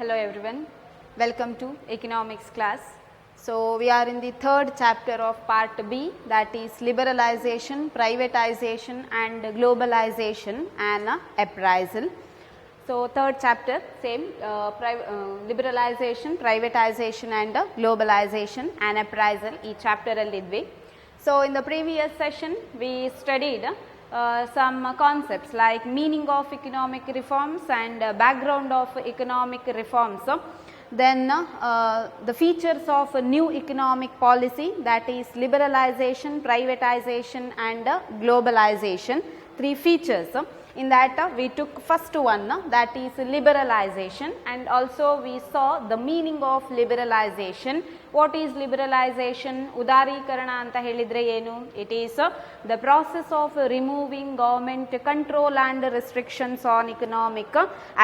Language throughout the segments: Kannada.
Hello everyone, welcome to economics class. So we are in the third chapter of part B, that is liberalization, privatization and globalization and appraisal. So third chapter same liberalization, privatization and globalization and appraisal ee chapter alli idvi. So in the previous session we studied some concepts like meaning of economic reforms and background of economic reforms. Then the features of a new economic policy, that is liberalization, privatization and globalization, three features. In that we took first one, that is liberalization, and also we saw the meaning of liberalization. What is liberalization? Udarīkarana anta helidre enu? It is the process of removing government control and restrictions on economic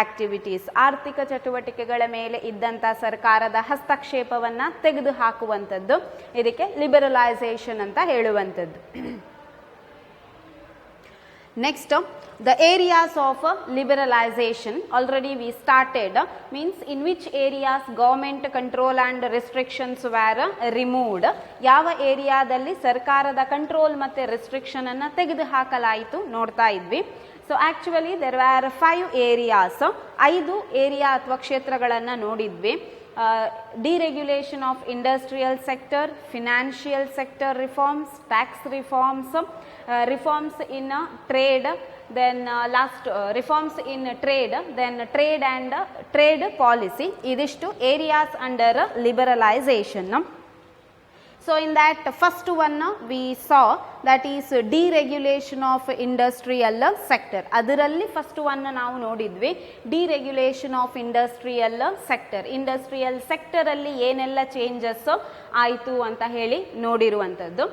activities. ಆರ್ಥಿಕ ಚಟುವಟಿಕೆಗಳ ಮೇಲೆ ಇದ್ದಂತ ಸರ್ಕಾರದ ಹಸ್ತಕ್ಷೇಪವನ್ನ ತೆಗೆದು ಹಾಕುವಂತದ್ದು ಇದಕ್ಕೆ ಲಿಬರಲೈಸೇಷನ್ ಅಂತ ಹೇಳುವಂತದ್ದು. Next, the areas of liberalization, already we started, means in which areas government control and restrictions were removed. ಯಾವ ಏರಿಯಾದಲ್ಲಿ ಸರ್ಕಾರದ ಕಂಟ್ರೋಲ್ ಮತ್ತು ರೆಸ್ಟ್ರಿಕ್ಷನ್ ಅನ್ನು ತೆಗೆದು ಹಾಕಲಾಯಿತು ನೋಡ್ತಾ ಇದ್ವಿ. So actually there are 5 areas, 5 area ಅಥವಾ ಕ್ಷೇತ್ರಗಳನ್ನು ನೋಡಿದ್ವಿ. Deregulation of industrial sector, financial sector reforms, tax reforms, reforms in trade, then last reforms in trade, then trade and trade policy. Idishtu areas under liberalization. So in that first one we saw, that is deregulation of industrial sector. Adiralli first one ನಾವು ನೋಡಿದ್ವಿ, deregulation of industrial sector. Industrial sector ಅಲ್ಲಿ ಏನೆಲ್ಲ ಚೇಂಜಸ್ ಆಯಿತು ಅಂತ ಹೇಳಿ ನೋಡಿರುವಂಥದ್ದು.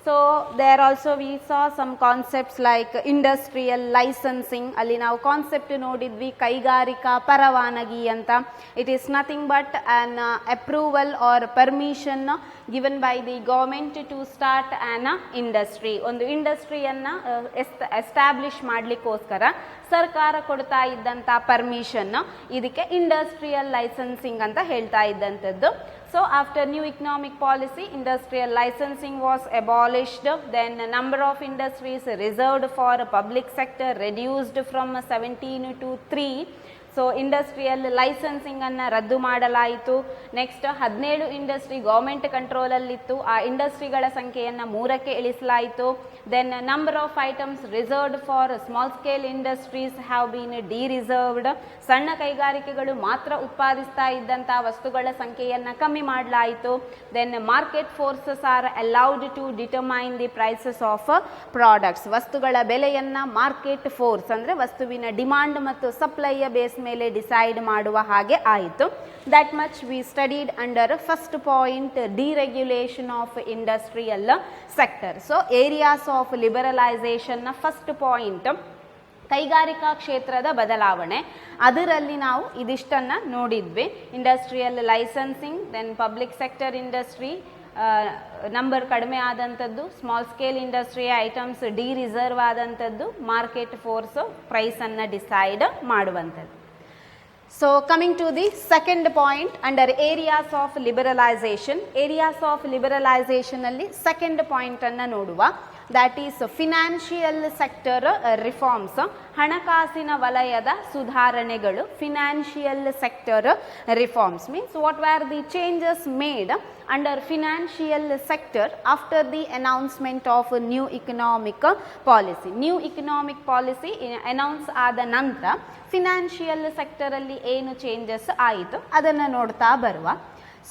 So there also we saw some concepts like industrial licensing. ಅಲ್ಲಿ ನಾವು ಕಾನ್ಸೆಪ್ಟ್ ನೋಡಿದ್ವಿ ಕೈಗಾರಿಕಾ ಪರವಾನಗಿ ಅಂತ. It is nothing but an approval or permission given by the government to start an industry. ಒಂದು ಇಂಡಸ್ಟ್ರಿಯನ್ನು ಎಸ್ಟಾಬ್ಲಿಷ್ ಮಾಡಲಿಕ್ಕೋಸ್ಕರ ಸರ್ಕಾರ ಕೊಡ್ತಾ ಇದ್ದಂಥ ಪರ್ಮಿಷನ್, ಇದಕ್ಕೆ ಇಂಡಸ್ಟ್ರಿಯಲ್ ಲೈಸೆನ್ಸಿಂಗ್ ಅಂತ ಹೇಳ್ತಾ ಇದ್ದಂಥದ್ದು. So after new economic policy, industrial licensing was abolished. Then number of industries reserved for public sector reduced from 17 to 3. So industrial licensing ಅನ್ನು ರದ್ದು ಮಾಡಲಾಯಿತು. ನೆಕ್ಸ್ಟ್ 17 ಇಂಡಸ್ಟ್ರಿ ಗೌರ್ಮೆಂಟ್ ಕಂಟ್ರೋಲಲ್ಲಿತ್ತು, ಆ ಇಂಡಸ್ಟ್ರಿಗಳ ಸಂಖ್ಯೆಯನ್ನು 3ಕ್ಕೆ ಇಳಿಸಲಾಯಿತು. Then number of items reserved for small scale industries have been dereserved. ಸಣ್ಣ ಕೈಗಾರಿಕೆಗಳು ಮಾತ್ರ ಉತ್ಪಾದಿಸ್ತಾ ಇದ್ದಂಥ ವಸ್ತುಗಳ ಸಂಖ್ಯೆಯನ್ನು ಕಮ್ಮಿ ಮಾಡಲಾಯಿತು. Then market forces are allowed to determine the prices of products. ವಸ್ತುಗಳ ಬೆಲೆಯನ್ನು ಮಾರ್ಕೆಟ್ ಫೋರ್ಸ್ ಅಂದರೆ ವಸ್ತುವಿನ ಡಿಮಾಂಡ್ ಮತ್ತು ಸಪ್ಲೈಯ ಬೇಸ್ ಮೇಲೆ ಡಿಸೈಡ್ ಮಾಡುವ ಹಾಗೆ ಆಯಿತು. That much we studied under first point, deregulation of industrial sector. So areas of ಲಿಬರಲೈಸೇಷನ್ನ ಫಸ್ಟ್ ಪಾಯಿಂಟ್ ಕೈಗಾರಿಕಾ ಕ್ಷೇತ್ರದ ಬದಲಾವಣೆ. ಅದರಲ್ಲಿ ನಾವು ಇದಿಷ್ಟನ್ನು ನೋಡಿದ್ವಿ, industrial licensing, then public sector industry number ಕಡಿಮೆ ಆದಂಥದ್ದು, ಸ್ಮಾಲ್ ಸ್ಕೇಲ್ ಇಂಡಸ್ಟ್ರಿಯ ಐಟಮ್ಸ್ ರಿಸರ್ವ್ ಆದಂಥದ್ದು, ಮಾರ್ಕೆಟ್ ಫೋರ್ಸ್ ಪ್ರೈಸನ್ನು ಡಿಸೈಡ್ ಮಾಡುವಂಥದ್ದು. So coming to the second point under areas of liberalization, areas of liberalization ಅಲ್ಲಿ second point ಅನ್ನು ನೋಡುವ, that is financial sector reforms. ಹಣಕಾಸಿನ ವಲಯದ ಸುಧಾರಣೆಗಳು, financial sector reforms means what were the changes made under financial sector after the announcement of a new economic policy. New economic policy announce ಆದ ನಂತರ ಫಿನಾನ್ಷಿಯಲ್ ಸೆಕ್ಟರ್ ಅಲ್ಲಿ ಏನು ಚೇಂಜಸ್ ಆಯಿತು ಅದನ್ನು ನೋಡ್ತಾ ಬರುವ.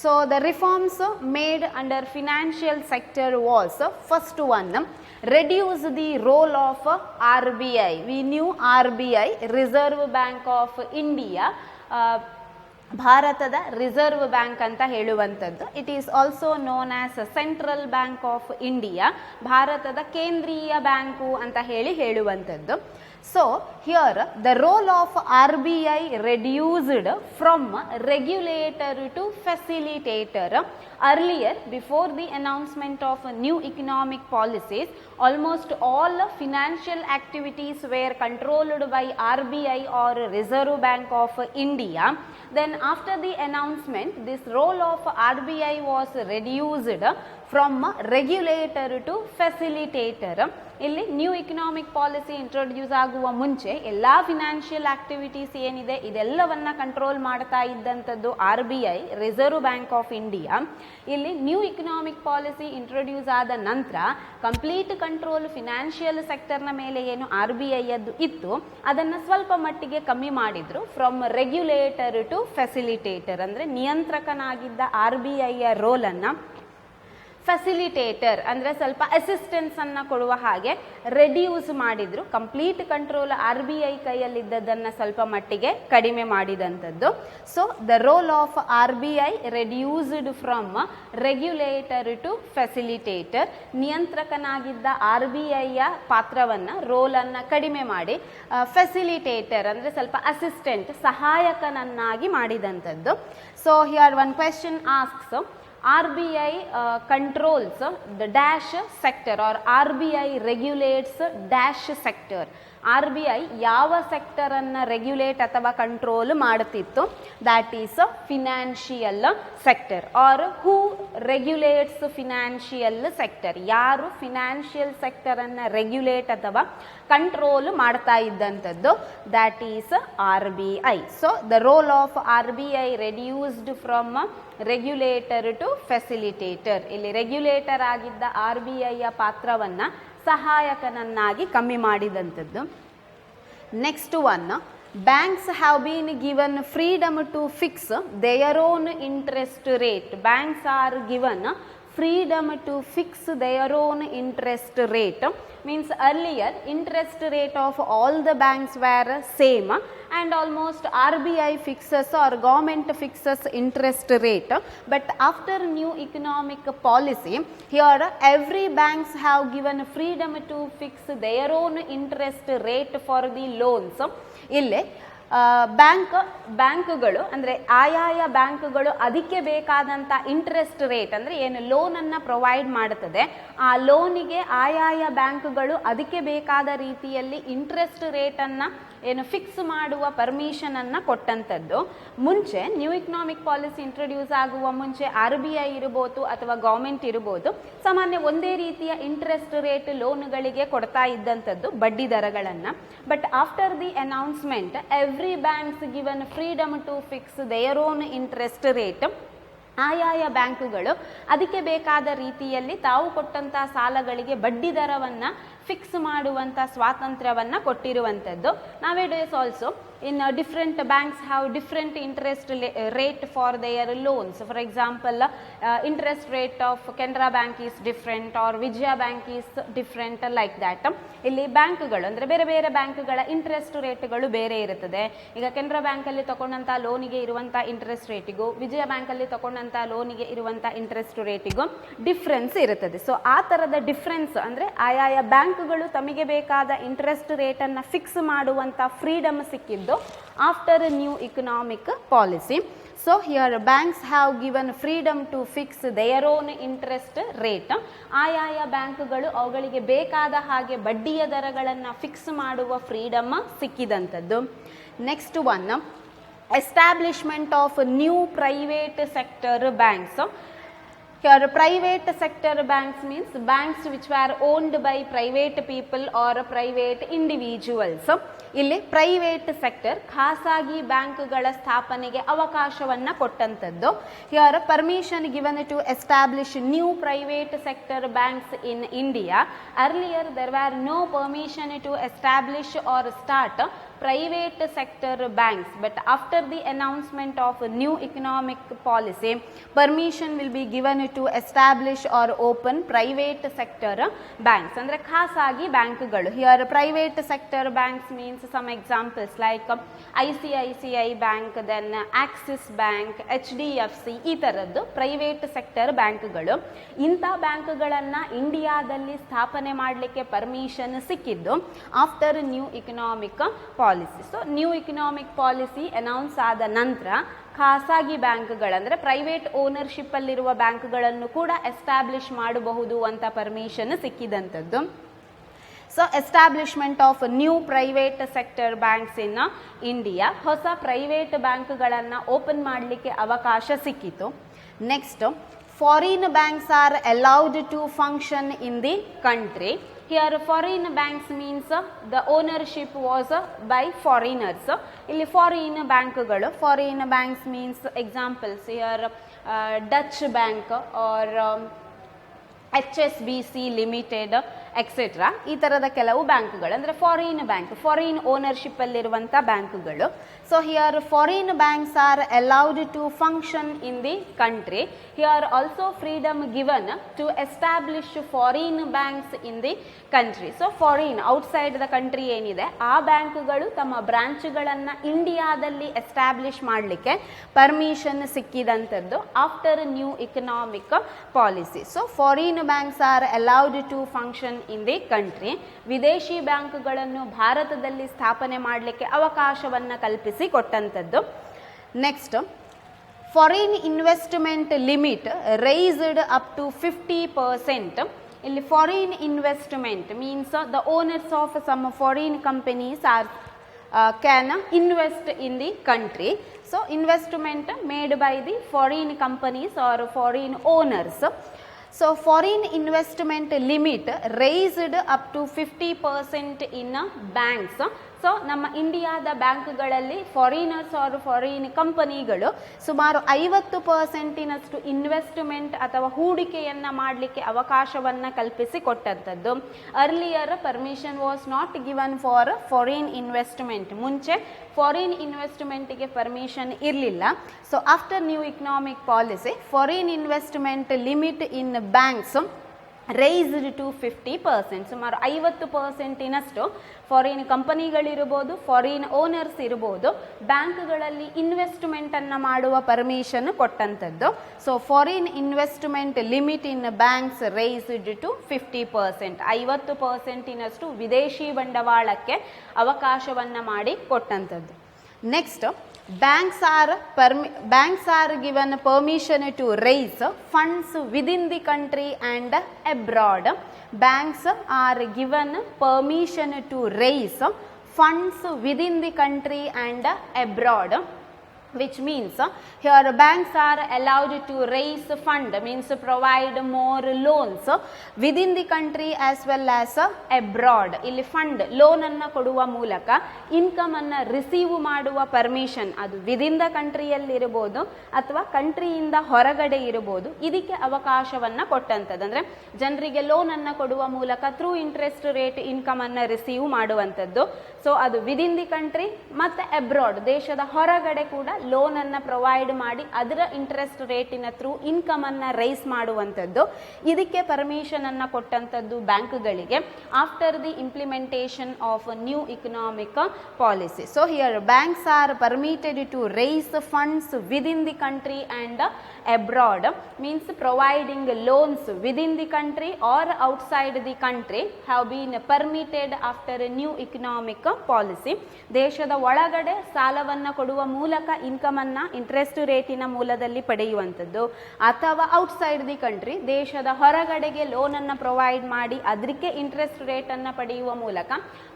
So the reforms made under financial sector was, first one, reduce the role of RBI. We knew RBI, Reserve Bank of India, ಭಾರತದ ರಿಸರ್ವ್ ಬ್ಯಾಂಕ್ ಅಂತ ಹೇಳುವಂಥದ್ದು. It is also known as central bank of India, ಭಾರತದ ಕೇಂದ್ರೀಯ ಬ್ಯಾಂಕು ಅಂತ ಹೇಳುವಂಥದ್ದು. So here the role of RBI reduced from regulator to facilitator. Earlier, before the announcement of new economic policies, almost all financial activities were controlled by RBI or Reserve Bank of India. Then after the announcement, this role of RBI was reduced from regulator to facilitator. ಇಲ್ಲಿ ನ್ಯೂ ಇಕನಾಮಿಕ್ ಪಾಲಿಸಿ ಇಂಟ್ರೊಡ್ಯೂಸ್ ಆಗುವ ಮುಂಚೆ ಎಲ್ಲ ಫಿನಾನ್ಷಿಯಲ್ ಆಕ್ಟಿವಿಟೀಸ್ ಏನಿದೆ ಇದೆಲ್ಲವನ್ನ ಕಂಟ್ರೋಲ್ ಮಾಡ್ತಾ ಇದ್ದಂಥದ್ದು RBI, reserve Bank of India. ಇಲ್ಲಿ ನ್ಯೂ ಇಕನಾಮಿಕ್ ಪಾಲಿಸಿ ಇಂಟ್ರೊಡ್ಯೂಸ್ ಆದ ನಂತರ ಕಂಪ್ಲೀಟ್ ಕಂಟ್ರೋಲ್ ಫಿನಾನ್ಷಿಯಲ್ ಸೆಕ್ಟರ್ನ ಮೇಲೆ ಏನು RBI ಯದ್ದು ಇತ್ತು ಅದನ್ನು ಸ್ವಲ್ಪ ಮಟ್ಟಿಗೆ ಕಮ್ಮಿ ಮಾಡಿದ್ರು. ಫ್ರಮ್ ರೆಗ್ಯುಲೇಟರ್ ಟು ಫೆಸಿಲಿಟೇಟರ್, ಅಂದರೆ ನಿಯಂತ್ರಕನಾಗಿದ್ದ RBI ಯ ರೋಲನ್ನು ಫೆಸಿಲಿಟೇಟರ್ ಅಂದರೆ ಸ್ವಲ್ಪ ಅಸಿಸ್ಟೆನ್ಸ್ ಅನ್ನು ಕೊಡುವ ಹಾಗೆ ರೆಡ್ಯೂಸ್ ಮಾಡಿದ್ರು. ಕಂಪ್ಲೀಟ್ ಕಂಟ್ರೋಲ್ RBI ಕೈಯಲ್ಲಿದ್ದದನ್ನು ಸ್ವಲ್ಪ ಮಟ್ಟಿಗೆ ಕಡಿಮೆ ಮಾಡಿದಂಥದ್ದು. So the role of RBI reduced from regulator to facilitator. ನಿಯಂತ್ರಕನಾಗಿದ್ದ RBI ಯ ಪಾತ್ರವನ್ನು, ರೋಲನ್ನು ಕಡಿಮೆ ಮಾಡಿ ಫೆಸಿಲಿಟೇಟರ್ ಅಂದರೆ ಸ್ವಲ್ಪ ಅಸಿಸ್ಟೆಂಟ್, ಸಹಾಯಕನನ್ನಾಗಿ ಮಾಡಿದಂಥದ್ದು. So here one question asks, RBI controls the dash sector or RBI regulates dash sector. RBI ಯಾವ ಸೆಕ್ಟರ್ ಅನ್ನ ರೆಗ್ಯುಲೇಟ್ ಅಥವಾ ಕಂಟ್ರೋಲ್ ಮಾಡುತ್ತಿತ್ತು? That is financial sector. Or who regulates financial sector? ಯಾರು ಫಿನಾನ್ಷಿಯಲ್ ಸೆಕ್ಟರ್ ಅನ್ನ ರೆಗ್ಯುಲೇಟ್ ಅಥವಾ ಕಂಟ್ರೋಲ್ ಮಾಡ್ತಾ ಇದ್ದಂಥದ್ದು? That is RBI. So the role of RBI reduced from regulator to facilitator. ಇಲ್ಲಿ ರೆಗ್ಯುಲೇಟರ್ ಆಗಿದ್ದ RBI ಯ ಪಾತ್ರವನ್ನ ಸಹಾಯಕನನ್ನಾಗಿ ಕಮ್ಮಿ ಮಾಡಿದಂಥದ್ದು. Next one, banks have been given freedom to fix their own interest rate. Banks are given freedom to fix their own interest rate. Means earlier interest rate of all the banks were same and almost RBI fixes or government fixes interest rate. But after new economic policy, here every banks have given freedom to fix their own interest rate for the loans. ಇಲ್ಲಿ ಬ್ಯಾಂಕ್ಗಳು ಅಂದರೆ ಆಯಾಯ ಬ್ಯಾಂಕ್ಗಳು ಅದಕ್ಕೆ ಬೇಕಾದಂಥ ಇಂಟ್ರೆಸ್ಟ್ ರೇಟ್ ಅಂದರೆ ಏನು ಲೋನನ್ನು ಪ್ರೊವೈಡ್ ಮಾಡುತ್ತದೆ, ಆ ಲೋನಿಗೆ ಆಯಾಯ ಬ್ಯಾಂಕ್ಗಳು ಅದಕ್ಕೆ ಬೇಕಾದ ರೀತಿಯಲ್ಲಿ ಇಂಟ್ರೆಸ್ಟ್ ರೇಟನ್ನು ಏನು ಫಿಕ್ಸ್ ಮಾಡುವ ಪರ್ಮಿಷನನ್ನು ಕೊಟ್ಟಂಥದ್ದು. ಮುಂಚೆ ನ್ಯೂ ಇಕನಾಮಿಕ್ ಪಾಲಿಸಿ ಇಂಟ್ರೊಡ್ಯೂಸ್ ಆಗುವ ಮುಂಚೆ RBI ಇರ್ಬೋದು ಅಥವಾ ಗೌರ್ಮೆಂಟ್ ಇರ್ಬೋದು, ಸಾಮಾನ್ಯ ಒಂದೇ ರೀತಿಯ ಇಂಟ್ರೆಸ್ಟ್ ರೇಟ್ ಲೋನ್ಗಳಿಗೆ ಕೊಡ್ತಾ ಇದ್ದಂಥದ್ದು, ಬಡ್ಡಿ ದರಗಳನ್ನು. But after the announcement every banks given freedom to fix their own interest rate. ಆಯಾಯ ಬ್ಯಾಂಕುಗಳು ಅದಕ್ಕೆ ಬೇಕಾದ ರೀತಿಯಲ್ಲಿ ತಾವು ಕೊಟ್ಟಂಥ ಸಾಲಗಳಿಗೆ ಬಡ್ಡಿ ದರವನ್ನು ಫಿಕ್ಸ್ ಮಾಡುವಂಥ ಸ್ವಾತಂತ್ರ್ಯವನ್ನು ಕೊಟ್ಟಿರುವಂಥದ್ದು. ನಾವೇ days also in different banks have different interest rate for their loans. For example, interest rate of Canara Bank is different or Vijaya Bank is different, like that. ಇಲ್ಲಿ ಬ್ಯಾಂಕ್ಗಳು ಅಂದರೆ ಬೇರೆ ಬೇರೆ ಬ್ಯಾಂಕ್ಗಳ ಇಂಟ್ರೆಸ್ಟ್ ರೇಟ್ಗಳು ಬೇರೆ ಇರುತ್ತದೆ. ಈಗ ಕೆನರಾ ಬ್ಯಾಂಕಲ್ಲಿ ತಗೊಂಡಂಥ ಲೋನಿಗೆ ಇರುವಂಥ ಇಂಟ್ರೆಸ್ಟ್ ರೇಟಿಗೂ ವಿಜಯ ಬ್ಯಾಂಕಲ್ಲಿ ತಗೊಂಡಂಥ ಲೋನಿಗೆ ಇರುವಂಥ ಇಂಟ್ರೆಸ್ಟ್ ರೇಟಿಗೂ ಡಿಫ್ರೆನ್ಸ್ ಇರುತ್ತದೆ. ಸೊ ಆ ಥರದ ಡಿಫ್ರೆನ್ಸ್ ಅಂದರೆ ಆಯಾಯ ಬ್ಯಾಂಕ್ಗಳು ತಮಗೆ ಬೇಕಾದ ಇಂಟ್ರೆಸ್ಟ್ ರೇಟನ್ನು ಫಿಕ್ಸ್ ಮಾಡುವಂಥ ಫ್ರೀಡಮ್ ಸಿಕ್ಕಿದ್ದು after new economic policy. So here banks have given freedom to fix their own interest rate. ಆಯಾಯ ಬ್ಯಾಂಕ್ಗಳು ಅವುಗಳಿಗೆ ಬೇಕಾದ ಹಾಗೆ ಬಡ್ಡಿಯ ದರಗಳನ್ನು ಫಿಕ್ಸ್ ಮಾಡುವ ಫ್ರೀಡಮ್ ಸಿಕ್ಕಿದಂಥದ್ದು. Next one, establishment of new private sector banks. Here private sector banks means banks which were owned by private people or private individuals. ಇಲ್ಲಿ ಪ್ರೈವೇಟ್ ಸೆಕ್ಟರ್ ಖಾಸಗಿ ಬ್ಯಾಂಕ್ಗಳ ಸ್ಥಾಪನೆಗೆ ಅವಕಾಶವನ್ನು ಕೊಟ್ಟಂಥದ್ದು. Here permission given to establish new private sector banks in India. Earlier there were no permission to establish or start private sector banks, but after the announcement of a new economic policy, permission will be given to establish or open private sector banks. Andre khasagi bankgalu. Here private sector banks means some examples like ICICI Bank, then Axis Bank, HDFC, ಈ ತರದ್ದು ಪ್ರೈವೇಟ್ ಸೆಕ್ಟರ್ ಬ್ಯಾಂಕ್ಗಳು. ಇಂಥ ಬ್ಯಾಂಕ್ಗಳನ್ನು ಇಂಡಿಯಾದಲ್ಲಿ ಸ್ಥಾಪನೆ ಮಾಡಲಿಕ್ಕೆ ಪರ್ಮಿಷನ್ ಸಿಕ್ಕಿದ್ದು after new economic policy. So new economic policy announce ಆದ ನಂತರ ಖಾಸಗಿ ಬ್ಯಾಂಕ್ಗಳಂದರೆ ಪ್ರೈವೇಟ್ ಓನರ್ಶಿಪ್ ಅಲ್ಲಿರುವ ಬ್ಯಾಂಕ್ಗಳನ್ನು ಕೂಡ ಎಸ್ಟಾಬ್ಲಿಷ್ ಮಾಡಬಹುದು ಅಂತ ಪರ್ಮಿಷನ್ ಸಿಕ್ಕಿದಂಥದ್ದು. So establishment of new private sector banks in India, ಹೊಸ ಪ್ರೈವೇಟ್ ಬ್ಯಾಂಕ್ಗಳನ್ನು ಓಪನ್ ಮಾಡಲಿಕ್ಕೆ ಅವಕಾಶ ಸಿಕ್ಕಿತು. Next, foreign banks are allowed to function in the country. Here foreign banks means the ownership was by foreigners. ಇಲ್ಲಿ ಫಾರಿನ್ ಬ್ಯಾಂಕ್ಗಳು, foreign banks means examples here Dutch bank or HSBC limited etcetera, ಈ ಥರದ ಕೆಲವು ಬ್ಯಾಂಕ್ಗಳು ಅಂದರೆ ಫಾರಿನ್ ಬ್ಯಾಂಕ್, ಫಾರಿನ್ ಓನರ್ಶಿಪ್ ಅಲ್ಲಿರುವಂಥ ಬ್ಯಾಂಕ್ಗಳು. So here foreign banks are allowed to function in the country. Here also freedom given to establish foreign banks in the country. So foreign outside the country ಏನಿದೆ ಆ ಬ್ಯಾಂಕ್ಗಳು ತಮ್ಮ ಬ್ರಾಂಚ್ಗಳನ್ನು ಇಂಡಿಯಾದಲ್ಲಿ ಎಸ್ಟಾಬ್ಲಿಷ್ ಮಾಡಲಿಕ್ಕೆ ಪರ್ಮಿಷನ್ ಸಿಕ್ಕಿದಂಥದ್ದು after new economic policy. So foreign banks are allowed to function in the country. ವಿದೇಶಿ ಬ್ಯಾಂಕ್ಗಳನ್ನು ಭಾರತದಲ್ಲಿ ಸ್ಥಾಪನೆ ಮಾಡಲಿಕ್ಕೆ ಅವಕಾಶವನ್ನು ಕಲ್ಪಿಸಿ ಕೊಟ್ಟಂಥದ್ದು. Next, foreign investment limit raised up to 50%. ಇಲ್ಲಿ foreign investment means the owners of some foreign companies are can invest in the country. So investment made by the foreign companies are foreign owners. So foreign investment limit raised up to 50% in banks. So ನಮ್ಮ ಇಂಡಿಯಾದ ಬ್ಯಾಂಕ್ಗಳಲ್ಲಿ ಫಾರಿನರ್ಸ್ ಆರ್ ಫಾರಿನ್ ಕಂಪನಿಗಳು ಸುಮಾರು 50%ನಷ್ಟು ಇನ್ವೆಸ್ಟ್ಮೆಂಟ್ ಅಥವಾ ಹೂಡಿಕೆಯನ್ನು ಮಾಡಲಿಕ್ಕೆ ಅವಕಾಶವನ್ನು ಕಲ್ಪಿಸಿ ಕೊಟ್ಟಂಥದ್ದು. Earlier permission was not given for foreign investment. ಮುಂಚೆ ಫಾರಿನ್ ಇನ್ವೆಸ್ಟ್ಮೆಂಟ್ಗೆ ಪರ್ಮಿಷನ್ ಇರಲಿಲ್ಲ. So after new economic policy foreign investment limit in banks raised to 50%. ಸುಮಾರು 50%ನಷ್ಟು ಫಾರಿನ್ ಕಂಪನಿಗಳಿರ್ಬೋದು, ಫಾರಿನ್ ಓನರ್ಸ್ ಇರ್ಬೋದು, ಬ್ಯಾಂಕ್ಗಳಲ್ಲಿ ಇನ್ವೆಸ್ಟ್ಮೆಂಟನ್ನು ಮಾಡುವ ಪರ್ಮಿಷನ್ ಕೊಟ್ಟಂಥದ್ದು. So foreign investment limit in banks raised to 50%. 50%ನಷ್ಟು ವಿದೇಶಿ ಬಂಡವಾಳಕ್ಕೆ ಅವಕಾಶವನ್ನು ಮಾಡಿ ಕೊಟ್ಟಂಥದ್ದು. Next, banks are given permission to raise funds within the country and abroad. Banks are given permission to raise funds within the country and abroad, which means here banks are allowed to raise fund, means provide more loans within the country as well as abroad. ಇಲ್ಲಿ ಫಂಡ್ ಲೋನ್ ಅನ್ನು ಕೊಡುವ ಮೂಲಕ ಇನ್ಕಮ್ ಅನ್ನು ರಿಸೀವ್ ಮಾಡುವ ಪರ್ಮಿಷನ್ ಅದು ವಿದಿನ್ ದ ಕಂಟ್ರಿಯಲ್ಲಿ ಇರಬಹುದು ಅಥವಾ ಕಂಟ್ರಿಯಿಂದ ಹೊರಗಡೆ ಇರಬಹುದು. ಇದಕ್ಕೆ ಅವಕಾಶವನ್ನು ಕೊಟ್ಟಂಥದ್ದು ಅಂದರೆ ಜನರಿಗೆ ಲೋನ್ ಅನ್ನು ಕೊಡುವ ಮೂಲಕ ಥ್ರೂ ಇಂಟ್ರೆಸ್ಟ್ ರೇಟ್ ಇನ್ಕಮ್ ಅನ್ನು ರಿಸೀವ್ ಮಾಡುವಂಥದ್ದು. ಸೊ ಅದು ವಿದಿನ್ ದಿ ಕಂಟ್ರಿ ಮತ್ತು ಅಬ್ರಾಡ್, ದೇಶದ ಹೊರಗಡೆ ಕೂಡ ಲೋನ್ ಅನ್ನು ಪ್ರೊವೈಡ್ ಮಾಡಿ ಅದರ ಇಂಟ್ರೆಸ್ಟ್ ರೇಟಿನ ಥ್ರೂ ಇನ್ಕಮ್ ಅನ್ನು ರೈಸ್ ಮಾಡುವಂಥದ್ದು. ಇದಕ್ಕೆ ಪರ್ಮಿಷನ್ ಅನ್ನು ಕೊಟ್ಟಂಥದ್ದು ಬ್ಯಾಂಕ್ಗಳಿಗೆ after the implementation of new economic policy. So here banks are permitted to raise funds within the country and abroad, means providing loans within the country or outside the country have been permitted after a new economic policy. ದೇಶದ ಒಳಗಡೆ ಸಾಲವನ್ನು ಕೊಡುವ ಮೂಲಕ ಇನ್ಕಮ್ ಅನ್ನು ಇಂಟ್ರೆಸ್ಟ್ ರೇಟಿನ ಮೂಲದಲ್ಲಿ ಪಡೆಯುವಂಥದ್ದು ಅಥವಾ ಔಟ್ಸೈಡ್ ದಿ ಕಂಟ್ರಿ ದೇಶದ ಹೊರಗಡೆಗೆ ಲೋನ್ ಅನ್ನು ಪ್ರೊವೈಡ್ ಮಾಡಿ ಅದಕ್ಕೆ ಇಂಟ್ರೆಸ್ಟ್ ರೇಟ್ ಅನ್ನು ಪಡೆಯುವ ಮೂಲಕ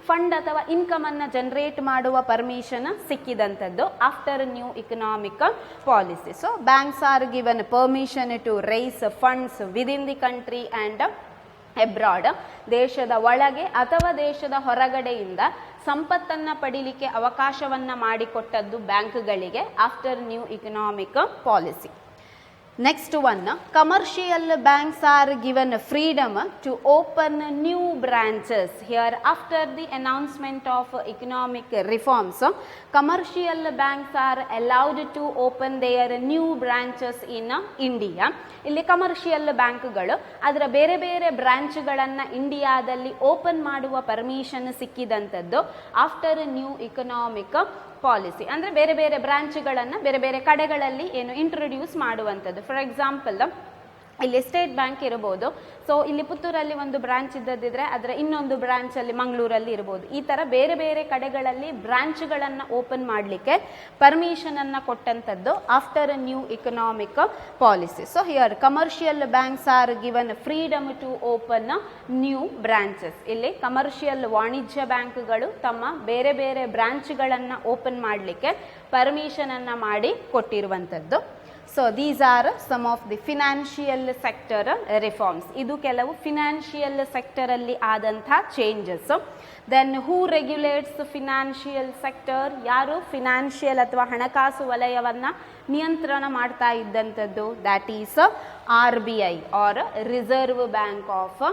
ಫಂಡ್ ಅಥವಾ ಇನ್ಕಮ್ ಅನ್ನು ಜನರೇಟ್ ಮಾಡುವ ಪರ್ಮಿಷನ್ ಸಿಕ್ಕಿದಂಥದ್ದು after new economic policy. So banks are given permission to raise funds within the country and abroad. ದೇಶದ ಒಳಗೆ ಅಥವಾ ದೇಶದ ಹೊರಗಡೆಯಿಂದ ಸಂಪತ್ತನ್ನು ಪಡೀಲಿಕ್ಕೆ ಅವಕಾಶವನ್ನು ಮಾಡಿಕೊಟ್ಟದ್ದು ಬ್ಯಾಂಕ್ಗಳಿಗೆ after new economic policy. Next one, commercial banks are given freedom to open new branches. Here, after the announcement of economic reforms, commercial banks are allowed to open their new branches in India. ಇಲ್ಲಿ ಕಮರ್ಷಿಯಲ್ ಬ್ಯಾಂಕ್ಗಳು ಅದರ ಬೇರೆ ಬೇರೆ ಬ್ರಾಂಚ್ಗಳನ್ನು ಇಂಡಿಯಾದಲ್ಲಿ ಓಪನ್ ಮಾಡುವ ಪರ್ಮಿಷನ್ ಸಿಕ್ಕಿದಂಥದ್ದು ಆಫ್ಟರ್ ನ್ಯೂ ಇಕನಾಮಿಕ್ ಪಾಲಿಸಿ. ಅಂದರೆ ಬೇರೆ ಬೇರೆ ಬ್ರಾಂಚ್ಗಳನ್ನು ಬೇರೆ ಬೇರೆ ಕಡೆಗಳಲ್ಲಿ ಏನು ಇಂಟ್ರೊಡ್ಯೂಸ್ ಮಾಡುವಂಥದ್ದು. ಫಾರ್ ಎಕ್ಸಾಂಪಲ್, ಇಲ್ಲಿ ಸ್ಟೇಟ್ ಬ್ಯಾಂಕ್ ಇರ್ಬೋದು. ಸೊ ಇಲ್ಲಿ ಪುತ್ತೂರಲ್ಲಿ ಒಂದು ಬ್ರಾಂಚ್ ಇದ್ದದಿದ್ರೆ ಅದರ ಇನ್ನೊಂದು ಬ್ರಾಂಚಲ್ಲಿ ಮಂಗಳೂರಲ್ಲಿ ಇರ್ಬೋದು. ಈ ಥರ ಬೇರೆ ಬೇರೆ ಕಡೆಗಳಲ್ಲಿ ಬ್ರಾಂಚ್ಗಳನ್ನು ಓಪನ್ ಮಾಡಲಿಕ್ಕೆ ಪರ್ಮಿಷನನ್ನು ಕೊಟ್ಟಂಥದ್ದು after new economic policy. So here commercial banks are given freedom to open new branches. ಇಲ್ಲಿ ಕಮರ್ಷಿಯಲ್ ವಾಣಿಜ್ಯ ಬ್ಯಾಂಕ್ಗಳು ತಮ್ಮ ಬೇರೆ ಬೇರೆ ಬ್ರಾಂಚ್ಗಳನ್ನು ಓಪನ್ ಮಾಡಲಿಕ್ಕೆ ಪರ್ಮಿಷನನ್ನು ಮಾಡಿ ಕೊಟ್ಟಿರುವಂಥದ್ದು. So these are some of the financial sector reforms. ಇದು ಕೆಲವು ಫಿನಾನ್ಷಿಯಲ್ ಸೆಕ್ಟರಲ್ಲಿ ಆದಂಥ changes. Then who regulates financial sector? ಯಾರು ಫಿನಾನ್ಷಿಯಲ್ ಅಥವಾ ಹಣಕಾಸು ವಲಯವನ್ನು ನಿಯಂತ್ರಣ ಮಾಡ್ತಾ ಇದ್ದಂಥದ್ದು? That is RBI or Reserve Bank of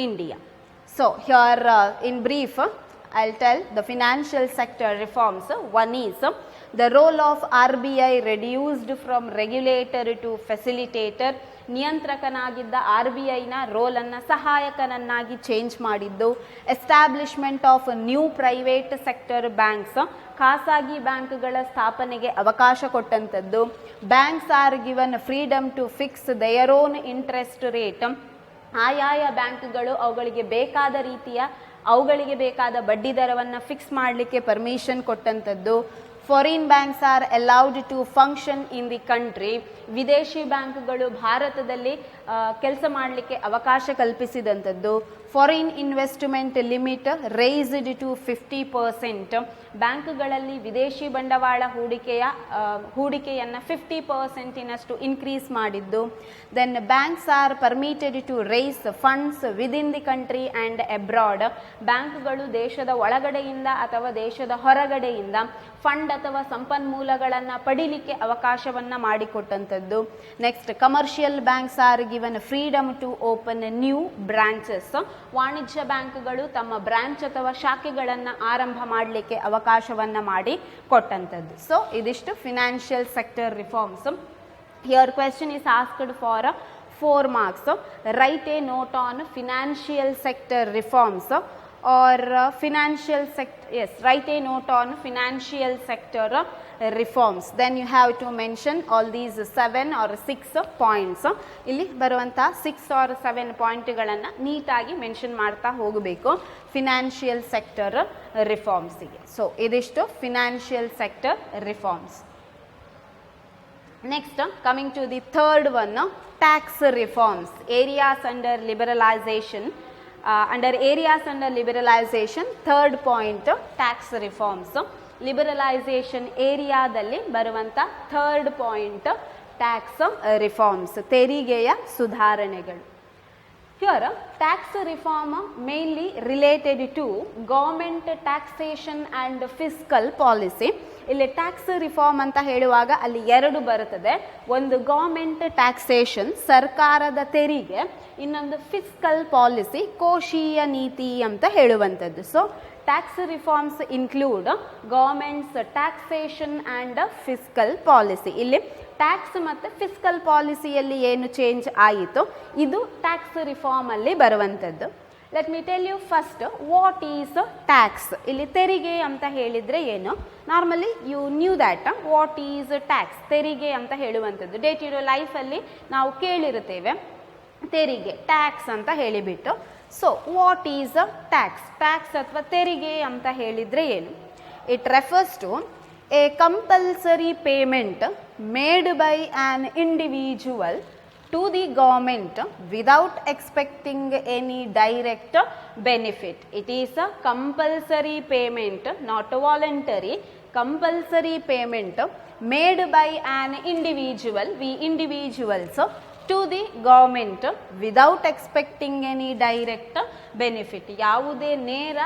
India. So here in brief I'll tell the financial sector reforms. One is the role of RBI reduced from regulator to facilitator. ನಿಯಂತ್ರಕನಾಗಿದ್ದ RBIನ ರೋಲನ್ನು ಸಹಾಯಕನನ್ನಾಗಿ ಚೇಂಜ್ ಮಾಡಿದ್ದು. Establishment of new private sector banks, ಖಾಸಗಿ ಬ್ಯಾಂಕ್ಗಳ ಸ್ಥಾಪನೆಗೆ ಅವಕಾಶ ಕೊಟ್ಟಂಥದ್ದು. Banks are given freedom to fix their own interest rate. ಆಯಾಯ ಬ್ಯಾಂಕ್ಗಳು ಅವುಗಳಿಗೆ ಬೇಕಾದ ಬಡ್ಡಿ ದರವನ್ನು ಫಿಕ್ಸ್ ಮಾಡಲಿಕ್ಕೆ ಪರ್ಮಿಷನ್ ಕೊಟ್ಟಂಥದ್ದು. Foreign banks are allowed to function in the country. ವಿದೇಶಿ ಬ್ಯಾಂಕ್ಗಳು ಭಾರತದಲ್ಲಿ ಕೆಲಸ ಮಾಡಲಿಕ್ಕೆ ಅವಕಾಶ ಕಲ್ಪಿಸಿದಂಥದ್ದು. Foreign investment limit raised to 50%. ಬ್ಯಾಂಕ್ಗಳಲ್ಲಿ ವಿದೇಶಿ ಬಂಡವಾಳ ಹೂಡಿಕೆಯನ್ನು 50% ಇನ್ಕ್ರೀಸ್ ಮಾಡಿದ್ದು. Then banks are permitted to raise funds within the country and abroad. ಬ್ಯಾಂಕ್ಗಳು ದೇಶದ ಒಳಗಡೆಯಿಂದ ಅಥವಾ ದೇಶದ ಹೊರಗಡೆಯಿಂದ ಫಂಡ್ ಅಥವಾ ಸಂಪನ್ಮೂಲಗಳನ್ನು ಪಡಿಲಿಕ್ಕೆ ಅವಕಾಶವನ್ನು ಮಾಡಿಕೊಟ್ಟಂಥದ್ದು. Next, commercial banks are given freedom to open new branches. ವಾಣಿಜ್ಯ ಬ್ಯಾಂಕ್ಗಳು ತಮ್ಮ ಬ್ರಾಂಚ್ ಅಥವಾ ಶಾಖೆಗಳನ್ನು ಆರಂಭ ಮಾಡಲಿಕ್ಕೆ ಅವಕಾಶವನ್ನು ಮಾಡಿ ಕೊಟ್ಟಂಥದ್ದು. ಸೊ ಇದಿಷ್ಟು financial sector reforms. Here question is asked for 4 marks. Write a note on financial sector reforms or financial sector. Yes, write a note on financial sector reforms. Then you have to mention all these 7 or 6 points. ಇಲ್ಲಿ ಬರುವಂಥ 6 or 7 ಪಾಯಿಂಟ್ಗಳನ್ನು ನೀಟಾಗಿ ಮೆನ್ಷನ್ ಮಾಡ್ತಾ ಹೋಗಬೇಕು ಫಿನಾನ್ಷಿಯಲ್ ಸೆಕ್ಟರ್ ರಿಫಾರ್ಮ್ಸಿಗೆ. ಸೊ ಇದಿಷ್ಟು financial sector reforms. Next, coming to the third one, tax reforms. Areas under liberalization. Under areas under liberalization, third point, tax reforms. Liberalization ಏರಿಯಾದಲ್ಲಿ ಬರುವಂಥ ಥರ್ಡ್ ಪಾಯಿಂಟ್ ಟ್ಯಾಕ್ಸ್ ರಿಫಾರ್ಮ್ಸ್, ತೆರಿಗೆಯ ಸುಧಾರಣೆಗಳು. Here, tax reform mainly related to government taxation and fiscal policy. ಇಲ್ಲಿ ಟ್ಯಾಕ್ಸ್ ರಿಫಾರ್ಮ್ ಅಂತ ಹೇಳುವಾಗ ಅಲ್ಲಿ 2 ಬರುತ್ತದೆ. ಒಂದು ಗೌರ್ಮೆಂಟ್ ಟ್ಯಾಕ್ಸೇಷನ್, ಸರ್ಕಾರದ ತೆರಿಗೆ, ಇನ್ನೊಂದು ಫಿಸ್ಕಲ್ ಪಾಲಿಸಿ, ಕೋಶೀಯ ನೀತಿ ಅಂತ ಹೇಳುವಂಥದ್ದು. So tax reforms include governments taxation and fiscal policy. ಇಲ್ಲಿ ಟ್ಯಾಕ್ಸ್ ಮತ್ತು ಫಿಸ್ಕಲ್ ಪಾಲಿಸಿಯಲ್ಲಿ ಏನು ಚೇಂಜ್ ಆಯಿತು ಇದು ಟ್ಯಾಕ್ಸ್ ರಿಫಾರ್ಮಲ್ಲಿ ಬರುವಂಥದ್ದು. Let me tell you first what is tax. ಇಲ್ಲಿ ತೆರಿಗೆ ಅಂತ ಹೇಳಿದರೆ ಏನು? Normally you knew that what is tax, ತೆರಿಗೆ ಅಂತ ಹೇಳುವಂಥದ್ದು. ಡೇ ಟು ಡೇ ಲೈಫಲ್ಲಿ ನಾವು ಕೇಳಿರುತ್ತೇವೆ ತೆರಿಗೆ, ಟ್ಯಾಕ್ಸ್ ಅಂತ ಹೇಳಿಬಿಟ್ಟು. So what is tax? Tax ಅಥವಾ ತೆರಿಗೆ ಅಂತ ಹೇಳಿದರೆ ಏನು? It refers to a compulsory payment made by an individual to the government without expecting any direct benefit. It is a compulsory payment, not voluntary. Compulsory payment made by an individual, we individuals, to the government without expecting any direct benefit. ಯಾವುದೇ ನೇರ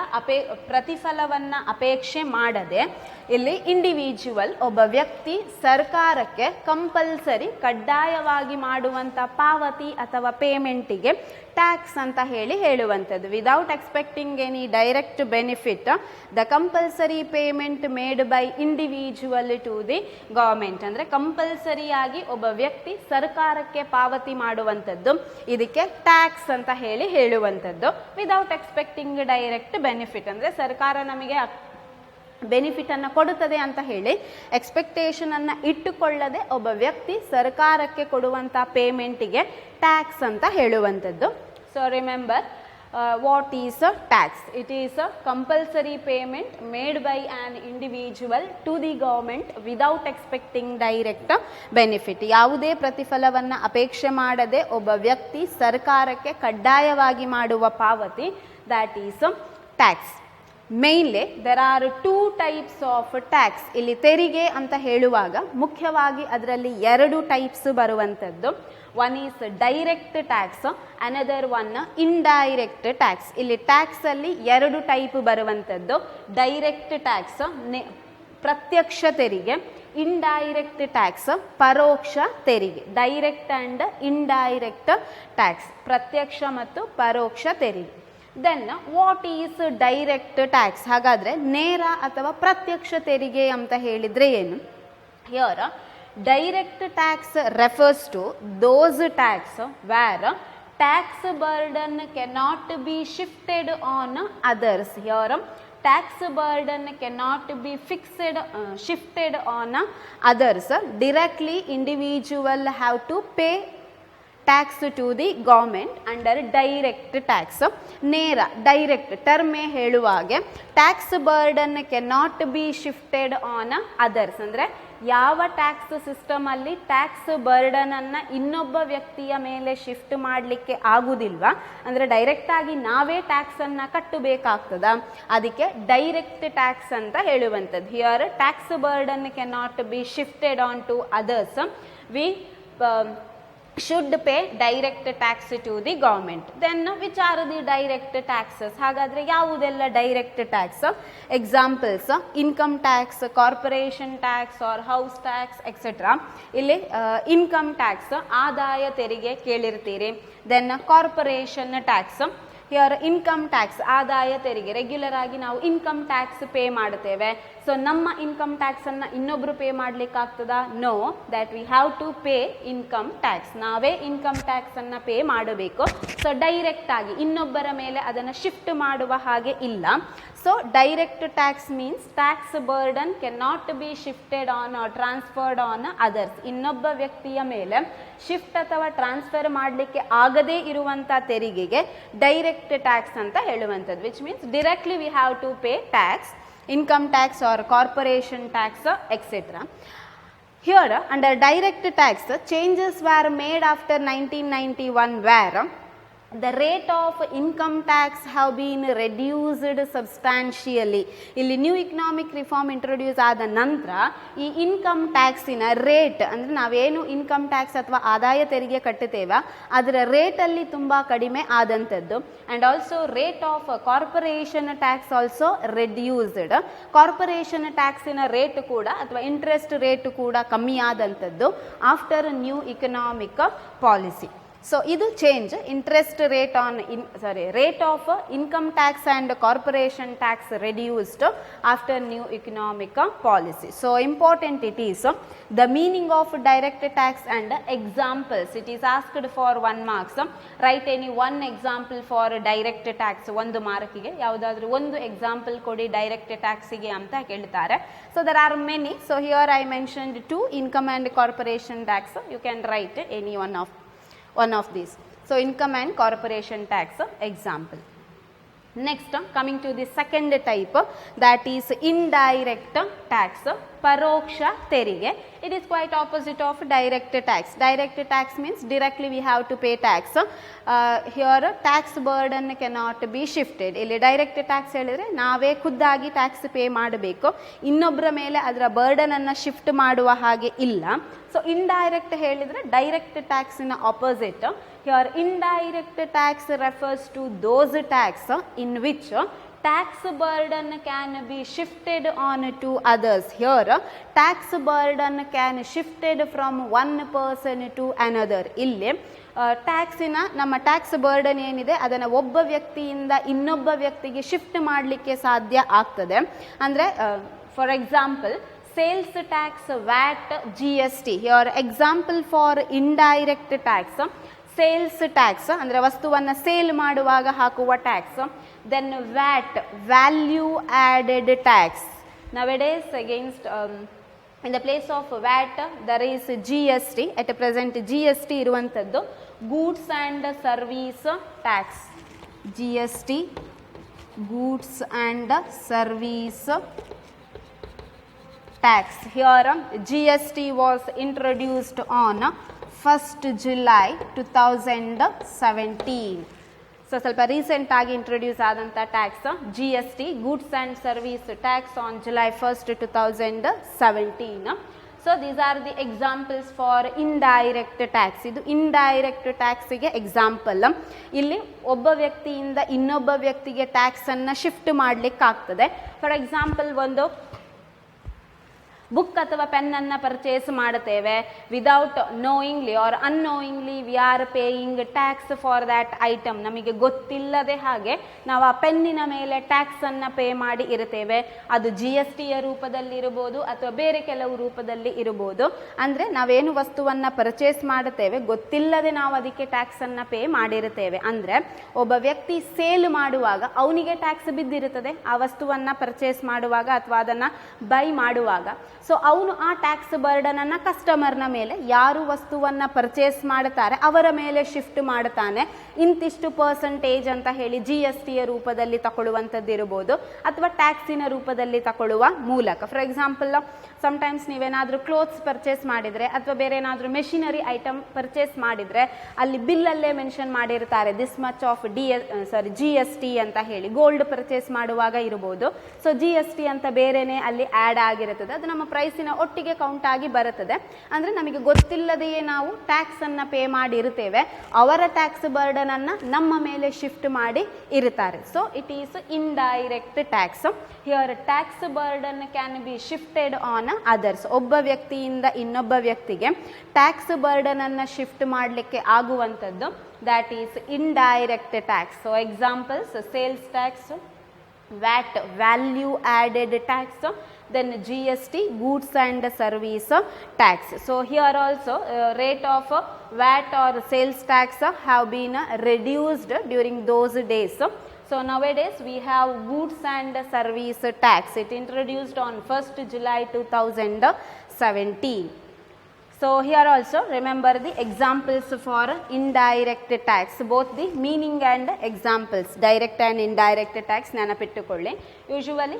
ಪ್ರತಿಫಲವನ್ನು ಅಪೇಕ್ಷೆ ಮಾಡದೆ ಇಲ್ಲಿ ಇಂಡಿವಿಜುವಲ್ ಒಬ್ಬ ವ್ಯಕ್ತಿ ಸರ್ಕಾರಕ್ಕೆ ಕಂಪಲ್ಸರಿ ಕಡ್ಡಾಯವಾಗಿ ಮಾಡುವಂಥ ಪಾವತಿ ಅಥವಾ ಪೇಮೆಂಟಿಗೆ ಟ್ಯಾಕ್ಸ್ ಅಂತ ಹೇಳುವಂಥದ್ದು. Without expecting any direct benefit the compulsory payment made by individual to the government. ಅಂದರೆ ಕಂಪಲ್ಸರಿಯಾಗಿ ಒಬ್ಬ ವ್ಯಕ್ತಿ ಸರ್ಕಾರಕ್ಕೆ ಪಾವತಿ ಮಾಡುವಂಥದ್ದು, ಇದಕ್ಕೆ ಟ್ಯಾಕ್ಸ್ ಅಂತ ಹೇಳುವಂಥದ್ದು. ವಿದೌಟ್ ಎಕ್ಸ್ಪೆಕ್ಟಿಂಗ್ ಡೈರೆಕ್ಟ್ ಬೆನಿಫಿಟ್ ಅಂದರೆ ಸರ್ಕಾರ ನಮಗೆ ಬೆನಿಫಿಟ್ ಅನ್ನು ಕೊಡುತ್ತದೆ ಅಂತ ಹೇಳಿ ಎಕ್ಸ್ಪೆಕ್ಟೇಷನ್ ಅನ್ನು ಇಟ್ಟುಕೊಳ್ಳದೆ ಒಬ್ಬ ವ್ಯಕ್ತಿ ಸರ್ಕಾರಕ್ಕೆ ಕೊಡುವಂಥ ಪೇಮೆಂಟಿಗೆ ಟ್ಯಾಕ್ಸ್ ಅಂತ ಹೇಳುವಂಥದ್ದು. So remember, what is a tax? It is a compulsory payment made by an individual to the government without expecting direct benefit. ಯಾವುದೇ ಪ್ರತಿಫಲವನ್ನು ಅಪೇಕ್ಷೆ ಮಾಡದೆ ಒಬ್ಬ ವ್ಯಕ್ತಿ ಸರ್ಕಾರಕ್ಕೆ ಕಡ್ಡಾಯವಾಗಿ ಮಾಡುವ ಪಾವತಿ, that is a tax. Mainly there are 2 types of tax. ಇಲ್ಲಿ ತೆರಿಗೆ ಅಂತ ಹೇಳುವಾಗ ಮುಖ್ಯವಾಗಿ ಅದರಲ್ಲಿ 2 ಟೈಪ್ಸ್ ಬರುವಂಥದ್ದು. One is direct tax, another one indirect tax. ಇಲ್ಲಿ ಟ್ಯಾಕ್ಸ್ ಅಲ್ಲಿ 2 ಟೈಪ್ ಬರುವಂಥದ್ದು. ಡೈರೆಕ್ಟ್ ಟ್ಯಾಕ್ಸ್ ಪ್ರತ್ಯಕ್ಷ ತೆರಿಗೆ, ಇಂಡೈರೆಕ್ಟ್ ಟ್ಯಾಕ್ಸ್ ಪರೋಕ್ಷ ತೆರಿಗೆ. ಡೈರೆಕ್ಟ್ ಅಂಡ್ ಇಂಡೈರೆಕ್ಟ್ ಟ್ಯಾಕ್ಸ್, ಪ್ರತ್ಯಕ್ಷ ಮತ್ತು ಪರೋಕ್ಷ ತೆರಿಗೆ. Then what is direct tax? ಹಾಗಾದರೆ ನೇರ ಅಥವಾ ಪ್ರತ್ಯಕ್ಷ ತೆರಿಗೆ ಅಂತ ಹೇಳಿದರೆ ಏನು? Here direct tax refers to those tax where tax burden cannot be shifted on others. Here tax burden cannot be shifted on others. Directly individual have to pay tax to the government under direct tax. ನೇರ ಡೈರೆಕ್ಟ್ ಟರ್ಮೇ ಹೇಳುವಾಗೆ tax burden cannot be shifted on others. ಅಂದರೆ ಯಾವ ಟ್ಯಾಕ್ಸ್ ಸಿಸ್ಟಮಲ್ಲಿ ಟ್ಯಾಕ್ಸ್ ಬರ್ಡನನ್ನು ಇನ್ನೊಬ್ಬ ವ್ಯಕ್ತಿಯ ಮೇಲೆ ಶಿಫ್ಟ್ ಮಾಡಲಿಕ್ಕೆ ಆಗುವುದಿಲ್ವಾ, ಅಂದರೆ ಡೈರೆಕ್ಟಾಗಿ ನಾವೇ ಟ್ಯಾಕ್ಸನ್ನು ಕಟ್ಟಬೇಕಾಗ್ತದ, ಅದಕ್ಕೆ ಡೈರೆಕ್ಟ್ ಟ್ಯಾಕ್ಸ್ ಅಂತ ಹೇಳುವಂಥದ್ದು. Here tax burden cannot be shifted on to others. We should pay direct tax to the government. Then which are the direct taxes? ಹಾಗಾದರೆ ಯಾವುದೆಲ್ಲ direct tax? Examples income tax, corporation tax or house tax etcetera. ಇಲ್ಲಿ ಇನ್ಕಮ್ ಟ್ಯಾಕ್ಸ್ ಆದಾಯ ತೆರಿಗೆ ಕೇಳಿರ್ತೀರಿ. Then corporation tax, here income tax ಆದಾಯ ತೆರಿಗೆ. ರೆಗ್ಯುಲರ್ ಆಗಿ ನಾವು ಇನ್ಕಮ್ ಟ್ಯಾಕ್ಸ್ ಪೇ ಮಾಡ್ತೇವೆ. ಸೊ ನಮ್ಮ ಇನ್ಕಮ್ ಟ್ಯಾಕ್ಸನ್ನು ಇನ್ನೊಬ್ಬರು ಪೇ ಮಾಡಲಿಕ್ಕಾಗ್ತದಾ? No, that we have to pay income tax. ನಾವೇ ಇನ್ಕಮ್ ಟ್ಯಾಕ್ಸನ್ನು ಪೇ ಮಾಡಬೇಕು. ಸೊ ಡೈರೆಕ್ಟ್ ಆಗಿ ಇನ್ನೊಬ್ಬರ ಮೇಲೆ ಅದನ್ನು ಶಿಫ್ಟ್ ಮಾಡುವ ಹಾಗೆ ಇಲ್ಲ. So direct tax means tax burden can not be shifted on or transferred on others. ಇನ್ನೊಬ್ಬ ವ್ಯಕ್ತಿಯ ಮೇಲೆ ಶಿಫ್ಟ್ ಅಥವಾ ಟ್ರಾನ್ಸ್ಫರ್ ಮಾಡಲಿಕ್ಕೆ ಆಗದೇ ಇರುವಂಥ ತೆರಿಗೆಗೆ ಡೈರೆಕ್ಟ್ ಟ್ಯಾಕ್ಸ್ ಅಂತ ಹೇಳುವಂಥದ್ದು. Which means directly we have to pay tax, income tax or corporation tax etc. Here under direct tax changes were made after 1991 where the rate of income tax have been reduced substantially. ಇಲ್ಲಿ ನ್ಯೂ ಇಕನಾಮಿಕ್ ರಿಫಾರ್ಮ್ ಇಂಟ್ರೊಡ್ಯೂಸ್ ಆದ ನಂತರ ಈ ಇನ್ಕಮ್ ಟ್ಯಾಕ್ಸಿನ ರೇಟ್, ಅಂದರೆ ನಾವೇನು ಇನ್ಕಮ್ ಟ್ಯಾಕ್ಸ್ ಅಥವಾ ಆದಾಯ ತೆರಿಗೆ ಕಟ್ಟುತ್ತೇವೆ ಅದರ ರೇಟಲ್ಲಿ ತುಂಬ ಕಡಿಮೆ ಆದಂಥದ್ದು. And also rate of corporation tax also reduced. Corporation ಟ್ಯಾಕ್ಸಿನ ರೇಟ್ ಕೂಡ ಅಥವಾ ಇಂಟ್ರೆಸ್ಟ್ ರೇಟ್ ಕೂಡ ಕಮ್ಮಿ ಆದಂಥದ್ದು after new economic policy. So ಇದು change. Interest rate on rate of income tax and corporation tax reduced after new economic policy. So important it is the meaning of direct tax and examples. It is asked for 1 marks. Write any 1 example for direct tax. 1 ಮಾರ್ಕಿಗೆ ಯಾವುದಾದ್ರೂ ಒಂದು ಎಕ್ಸಾಂಪಲ್ ಕೊಡಿ ಡೈರೆಕ್ಟ್ ಟ್ಯಾಕ್ಸಿಗೆ ಅಂತ ಕೇಳ್ತಾರೆ. So there are many. So here I mentioned 2 income and corporation tax. You can write any one of these. So income and corporation tax example. Next coming to the second type, that is indirect tax, paroksha terige. It is quite opposite of direct tax. Direct tax means directly we have to pay tax. Here tax burden cannot be shifted. ಇಲ್ಲಿ ಡೈರೆಕ್ಟ್ ಟ್ಯಾಕ್ಸ್ ಹೇಳಿದರೆ ನಾವೇ ಖುದ್ದಾಗಿ ಟ್ಯಾಕ್ಸ್ ಪೇ ಮಾಡಬೇಕು, ಇನ್ನೊಬ್ಬರ ಮೇಲೆ ಅದರ ಬರ್ಡನನ್ನು ಶಿಫ್ಟ್ ಮಾಡುವ ಹಾಗೆ ಇಲ್ಲ. ಸೊ ಇಂಡೈರೆಕ್ಟ್ ಹೇಳಿದರೆ ಡೈರೆಕ್ಟ್ ಟ್ಯಾಕ್ಸಿನ opposite. Here indirect tax refers to those tax in which tax burden can be shifted on to others. Here tax burden can shifted from one person to another. ಇಲ್ಲಿ ಟ್ಯಾಕ್ಸಿನ ನಮ್ಮ ಟ್ಯಾಕ್ಸ್ ಬರ್ಡನ್ ಏನಿದೆ ಅದನ್ನು ಒಬ್ಬ ವ್ಯಕ್ತಿಯಿಂದ ಇನ್ನೊಬ್ಬ ವ್ಯಕ್ತಿಗೆ ಶಿಫ್ಟ್ ಮಾಡಲಿಕ್ಕೆ ಸಾಧ್ಯ ಆಗ್ತದೆ. ಅಂದರೆ for example sales tax, VAT, GST. Here example for indirect tax, sales tax ಅಂದರೆ ವಸ್ತುವನ್ನು ಸೇಲ್ ಮಾಡುವಾಗ ಹಾಕುವ tax. Then VAT, value added tax. Nowadays against in the place of VAT there is GST. at present GST ಇರುವಂಥದ್ದು goods and service tax. GST, goods and service tax. Here GST was introduced on 1st July 2017. So ಸ್ವಲ್ಪ ರೀಸೆಂಟ್ ಆಗಿ ಇಂಟ್ರೊಡ್ಯೂಸ್ ಆದಂಥ tax GST, goods and service tax on July 1st 2017. So these are the examples for indirect tax. ಇದು ಇಂಡೈರೆಕ್ಟ್ ಟ್ಯಾಕ್ಸಿಗೆ ಎಕ್ಸಾಂಪಲ್. ಇಲ್ಲಿ ಒಬ್ಬ ವ್ಯಕ್ತಿಯಿಂದ ಇನ್ನೊಬ್ಬ ವ್ಯಕ್ತಿಗೆ ಟ್ಯಾಕ್ಸನ್ನು ಶಿಫ್ಟ್ ಮಾಡಲಿಕ್ಕಾಗ್ತದೆ. ಫಾರ್ ಎಕ್ಸಾಂಪಲ್ ಒಂದು ಬುಕ್ ಅಥವಾ ಪೆನ್ನನ್ನು ಪರ್ಚೇಸ್ ಮಾಡುತ್ತೇವೆ. Without knowingly or unknowingly we are paying tax for that item. ನಮಗೆ ಗೊತ್ತಿಲ್ಲದೆ ಹಾಗೆ ನಾವು ಆ ಪೆನ್ನಿನ ಮೇಲೆ ಟ್ಯಾಕ್ಸನ್ನು ಪೇ ಮಾಡಿ ಇರುತ್ತೇವೆ. ಅದು GSTಯ ರೂಪದಲ್ಲಿ ಇರ್ಬೋದು ಅಥವಾ ಬೇರೆ ಕೆಲವು ರೂಪದಲ್ಲಿ ಇರ್ಬೋದು. ಅಂದರೆ ನಾವೇನು ವಸ್ತುವನ್ನು ಪರ್ಚೇಸ್ ಮಾಡುತ್ತೇವೆ ಗೊತ್ತಿಲ್ಲದೆ ನಾವು ಅದಕ್ಕೆ ಟ್ಯಾಕ್ಸನ್ನು ಪೇ ಮಾಡಿರುತ್ತೇವೆ. ಅಂದರೆ ಒಬ್ಬ ವ್ಯಕ್ತಿ ಸೇಲ್ ಮಾಡುವಾಗ ಅವನಿಗೆ ಟ್ಯಾಕ್ಸ್ ಬಿದ್ದಿರುತ್ತದೆ ಆ ವಸ್ತುವನ್ನು ಪರ್ಚೇಸ್ ಮಾಡುವಾಗ ಅಥವಾ ಅದನ್ನು ಬೈ ಮಾಡುವಾಗ. ಸೊ ಅವನು ಆ ಟ್ಯಾಕ್ಸ್ ಬರ್ಡನನ್ನು ಕಸ್ಟಮರ್ನ ಮೇಲೆ, ಯಾರು ವಸ್ತುವನ್ನು ಪರ್ಚೇಸ್ ಮಾಡ್ತಾರೆ ಅವರ ಮೇಲೆ ಶಿಫ್ಟ್ ಮಾಡ್ತಾನೆ. ಇಂತಿಷ್ಟು ಪರ್ಸೆಂಟೇಜ್ ಅಂತ ಹೇಳಿ GSTಯ ರೂಪದಲ್ಲಿ ತಗೊಳ್ಳುವಂಥದ್ದು ಇರ್ಬೋದು ಅಥವಾ ಟ್ಯಾಕ್ಸಿನ ರೂಪದಲ್ಲಿ ತಗೊಳ್ಳುವ ಮೂಲಕ. ಫಾರ್ ಎಕ್ಸಾಂಪಲ್ ಸಮ್ಟೈಮ್ಸ್ ನೀವೇನಾದರೂ ಕ್ಲೋತ್ಸ್ ಪರ್ಚೇಸ್ ಮಾಡಿದರೆ ಅಥವಾ ಬೇರೆ ಏನಾದರೂ ಮೆಷಿನರಿ ಐಟಮ್ ಪರ್ಚೇಸ್ ಮಾಡಿದರೆ ಅಲ್ಲಿ ಬಿಲ್ಲಲ್ಲೇ ಮೆನ್ಷನ್ ಮಾಡಿರ್ತಾರೆ ದಿಸ್ ಮಚ್ ಆಫ್ GST ಅಂತ ಹೇಳಿ. ಗೋಲ್ಡ್ ಪರ್ಚೇಸ್ ಮಾಡುವಾಗ ಇರ್ಬೋದು. ಸೊ GST ಅಂತ ಬೇರೆನೇ ಅಲ್ಲಿ ಆ್ಯಡ್ ಆಗಿರುತ್ತದೆ. ಅದು ನಮ್ಮ ಪ್ರೈಸಿನ ಒಟ್ಟಿಗೆ ಕೌಂಟ್ ಆಗಿ ಬರುತ್ತದೆ. ಅಂದರೆ ನಮಗೆ ಗೊತ್ತಿಲ್ಲದೆಯೇ ನಾವು ಟ್ಯಾಕ್ಸನ್ನು ಪೇ ಮಾಡಿರುತ್ತೇವೆ. ಅವರ ಟ್ಯಾಕ್ಸ್ ಬರ್ಡನನ್ನು ನಮ್ಮ ಮೇಲೆ ಶಿಫ್ಟ್ ಮಾಡಿ ಇರುತ್ತಾರೆ. So it is indirect tax. Here tax burden can be shifted on others. ಒಬ್ಬ ವ್ಯಕ್ತಿಯಿಂದ ಇನ್ನೊಬ್ಬ ವ್ಯಕ್ತಿಗೆ ಟ್ಯಾಕ್ಸ್ ಬರ್ಡನನ್ನು ಶಿಫ್ಟ್ ಮಾಡಲಿಕ್ಕೆ ಆಗುವಂಥದ್ದು that is indirect tax. So examples sales tax, VAT, value added tax, then GST, goods and service tax. So here also rate of VAT or sales tax have been reduced during those days. So nowadays we have goods and service tax. It introduced on 1st July 2017. So here also remember the examples for indirect tax, both the meaning and examples, direct and indirect tax ನೆನಪಿಟ್ಟುಕೊಳ್ಳಿ. ಯೂಶುವಲಿ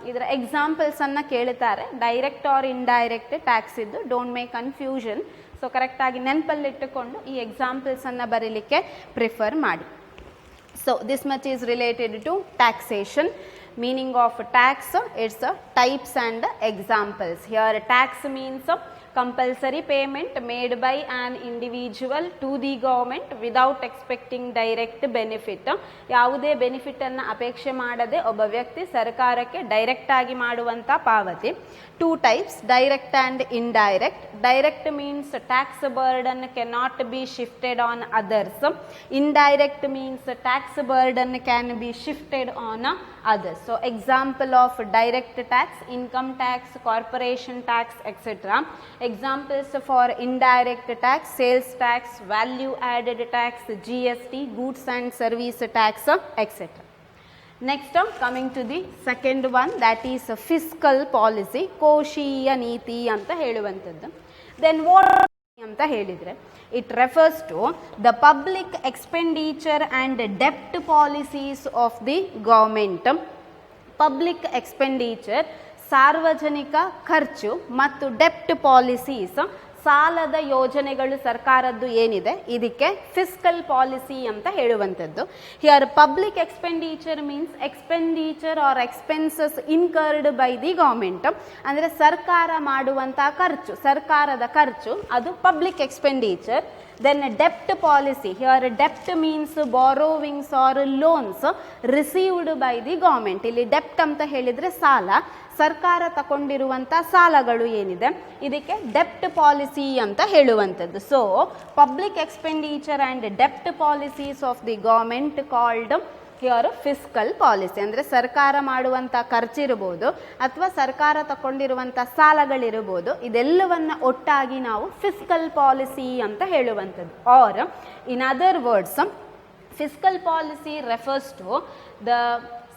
ಇದರ ಎಕ್ಸಾಂಪಲ್ಸನ್ನು ಕೇಳುತ್ತಾರೆ. ಡೈರೆಕ್ಟ್ ಆರ್ ಇಂಡೈರೆಕ್ಟ್ ಟ್ಯಾಕ್ಸ್ ಇದ್ದು ಡೋಂಟ್ ಮೇಕ್ ಕನ್ಫ್ಯೂಷನ್. ಸೊ ಕರೆಕ್ಟಾಗಿ ನೆನಪಲ್ಲಿಟ್ಟುಕೊಂಡು ಈ ಎಕ್ಸಾಂಪಲ್ಸನ್ನು ಬರೀಲಿಕ್ಕೆ ಪ್ರಿಫರ್ ಮಾಡಿ. So this much is related to taxation. Meaning of tax, it's types and examples. Here tax means compulsory payment made by an individual to the government without expecting direct benefit. ಯಾವುದೇ ಬೆನಿಫಿಟನ್ನು ಅಪೇಕ್ಷೆ ಮಾಡದೆ ಒಬ್ಬ ವ್ಯಕ್ತಿ ಸರ್ಕಾರಕ್ಕೆ ಡೈರೆಕ್ಟ್ ಆಗಿ ಮಾಡುವಂಥ ಪಾವತಿ. Two types, direct and indirect. Direct means tax burden cannot be shifted on others. Indirect means tax burden can be shifted on others. So example of direct tax, income tax, corporation tax, etc. Examples for indirect tax, sales tax, value added tax, GST, goods and service tax, etc. Next coming to the second one, that is fiscal policy. ಕೋಶೀಯ ನೀತಿ ಅಂತ ಹೇಳುವಂಥದ್ದು. Then what ಅಂತ ಹೇಳಿದರೆ it refers to the public expenditure and debt policies of the government. Public expenditure, ಸಾರ್ವಜನಿಕ ಖರ್ಚು ಮತ್ತು ಡೆಪ್ಟ್ ಪಾಲಿಸೀಸ್, ಸಾಲದ ಯೋಜನೆಗಳು ಸರ್ಕಾರದ್ದು ಏನಿದೆ ಇದಕ್ಕೆ ಫಿಸ್ಕಲ್ ಪಾಲಿಸಿ ಅಂತ ಹೇಳುವಂಥದ್ದು. Here public expenditure means expenditure or expenses incurred by the government. ಅಂದರೆ ಸರ್ಕಾರ ಮಾಡುವಂಥ ಖರ್ಚು, ಸರ್ಕಾರದ ಖರ್ಚು ಅದು public expenditure. Then debt policy, here debt means borrowings or loans received by the government. ಇಲ್ಲಿ debt ಅಂತ ಹೇಳಿದರೆ ಸಾಲ, ಸರ್ಕಾರ ತಗೊಂಡಿರುವಂಥ ಸಾಲಗಳು ಏನಿದೆ ಇದಕ್ಕೆ ಡೆಪ್ಟ್ ಪಾಲಿಸಿ ಅಂತ ಹೇಳುವಂಥದ್ದು. ಸೊ ಪಬ್ಲಿಕ್ ಎಕ್ಸ್ಪೆಂಡಿಚರ್ ಆ್ಯಂಡ್ ಡೆಪ್ಟ್ policies of the government called here fiscal policy. ಅಂದರೆ ಸರ್ಕಾರ ಮಾಡುವಂಥ ಖರ್ಚಿರ್ಬೋದು ಅಥವಾ ಸರ್ಕಾರ ತಗೊಂಡಿರುವಂಥ ಸಾಲಗಳಿರ್ಬೋದು, ಇದೆಲ್ಲವನ್ನು ಒಟ್ಟಾಗಿ ನಾವು ಫಿಸ್ಕಲ್ ಪಾಲಿಸಿ ಅಂತ ಹೇಳುವಂಥದ್ದು. Or in other words, fiscal policy refers to the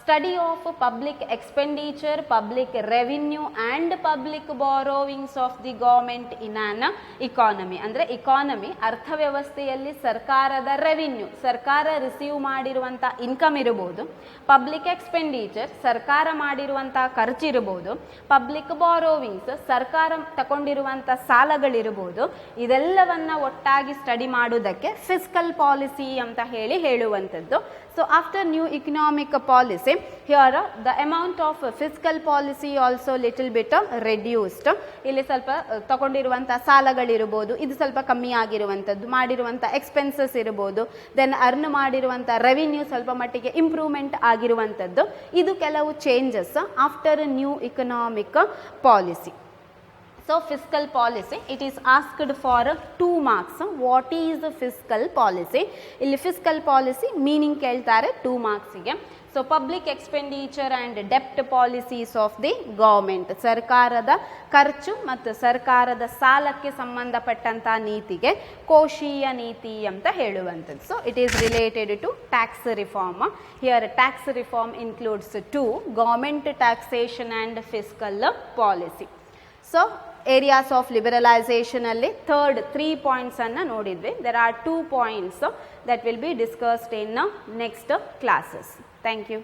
study of public expenditure, public revenue and public borrowings of the government in an economy. ಅಂದರೆ ಇಕಾನಮಿ, ಅರ್ಥವ್ಯವಸ್ಥೆಯಲ್ಲಿ ಸರ್ಕಾರದ ರೆವಿನ್ಯೂ, ಸರ್ಕಾರ ರಿಸೀವ್ ಮಾಡಿರುವಂಥ ಇನ್ಕಮ್ ಇರ್ಬೋದು, ಪಬ್ಲಿಕ್ ಎಕ್ಸ್ಪೆಂಡಿಚರ್ ಸರ್ಕಾರ ಮಾಡಿರುವಂಥ ಖರ್ಚಿರ್ಬೋದು, ಪಬ್ಲಿಕ್ ಬಾರೋವಿಂಗ್ಸ್ ಸರ್ಕಾರ ತಗೊಂಡಿರುವಂಥ ಸಾಲಗಳಿರ್ಬೋದು, ಇದೆಲ್ಲವನ್ನ ಒಟ್ಟಾಗಿ ಸ್ಟಡಿ ಮಾಡೋದಕ್ಕೆ ಫಿಸ್ಕಲ್ ಪಾಲಿಸಿ ಅಂತ ಹೇಳುವಂಥದ್ದು. So after new economic policy, here the amount of fiscal policy also little bit reduced. ಇಲ್ಲಿ ಸ್ವಲ್ಪ ತಗೊಂಡಿರುವಂಥ ಸಾಲಗಳಿರ್ಬೋದು, ಇದು ಸ್ವಲ್ಪ ಕಮ್ಮಿ ಆಗಿರುವಂಥದ್ದು, ಮಾಡಿರುವಂಥ ಎಕ್ಸ್ಪೆನ್ಸಸ್ ಇರ್ಬೋದು, ದೆನ್ ಅರ್ನ್ ಮಾಡಿರುವಂಥ ರೆವಿನ್ಯೂ ಸ್ವಲ್ಪ ಮಟ್ಟಿಗೆ ಇಂಪ್ರೂವ್ಮೆಂಟ್ ಆಗಿರುವಂಥದ್ದು. ಇದು ಕೆಲವು changes after new economic policy. So fiscal policy, it is asked for 2 marks. What is fiscal policy? ಇಲ್ಲಿ fiscal policy meaning ಕೇಳ್ತಾರೆ 2 marksಗೆ. ಸೊ ಪಬ್ಲಿಕ್ ಎಕ್ಸ್ಪೆಂಡಿಚರ್ ಆ್ಯಂಡ್ ಡೆಪ್ಟ್ ಪಾಲಿಸೀಸ್ ಆಫ್ ದಿ ಗೌರ್ಮೆಂಟ್, ಸರ್ಕಾರದ ಖರ್ಚು ಮತ್ತು ಸರ್ಕಾರದ ಸಾಲಕ್ಕೆ ಸಂಬಂಧಪಟ್ಟಂಥ ನೀತಿಗೆ ಕೋಶೀಯ ನೀತಿ ಅಂತ ಹೇಳುವಂಥದ್ದು. So it is related to tax reform. Here tax reform includes 2, government taxation and fiscal policy. So areas of liberalisation ಅಲ್ಲಿ 3 ಪಾಯಿಂಟ್ಸ್ ಅನ್ನು ನೋಡಿದ್ವಿ. There are 2 points that will be discussed in next classes. Thank you.